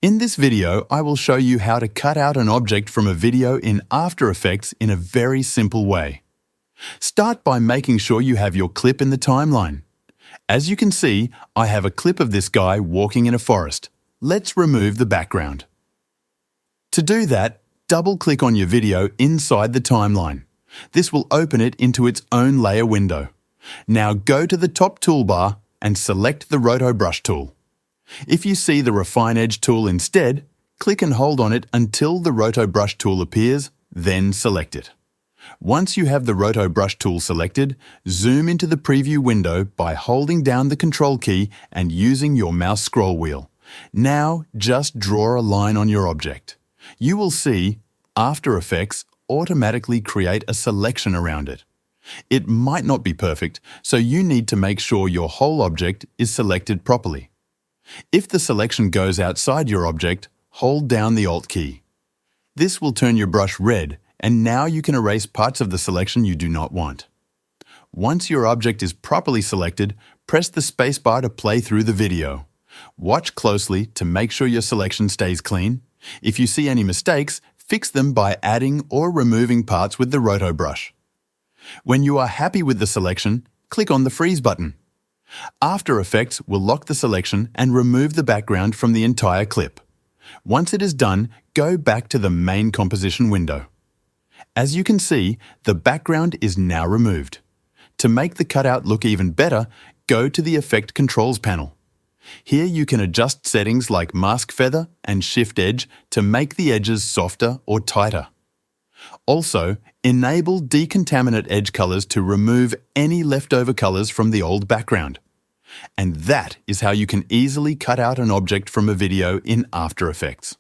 In this video, I will show you how to cut out an object from a video in After Effects in a very simple way. Start by making sure you have your clip in the timeline. As you can see, I have a clip of this guy walking in a forest. Let's remove the background. To do that, double-click on your video inside the timeline. This will open it into its own layer window. Now go to the top toolbar and select the Roto Brush tool. If you see the Refine Edge tool instead, click and hold on it until the Roto Brush tool appears, then select it. Once you have the Roto Brush tool selected, zoom into the preview window by holding down the Control key and using your mouse scroll wheel. Now just draw a line on your object. You will see After Effects automatically create a selection around it. It might not be perfect, so you need to make sure your whole object is selected properly. If the selection goes outside your object, hold down the Alt key. This will turn your brush red, and now you can erase parts of the selection you do not want. Once your object is properly selected, press the spacebar to play through the video. Watch closely to make sure your selection stays clean. If you see any mistakes, fix them by adding or removing parts with the Roto Brush. When you are happy with the selection, click on the Freeze button. After Effects will lock the selection and remove the background from the entire clip. Once it is done, go back to the main composition window. As you can see, the background is now removed. To make the cutout look even better, go to the Effect Controls panel. Here you can adjust settings like Mask Feather and Shift Edge to make the edges softer or tighter. Also, enable Decontaminate Edge Colors to remove any leftover colors from the old background. And that is how you can easily cut out an object from a video in After Effects.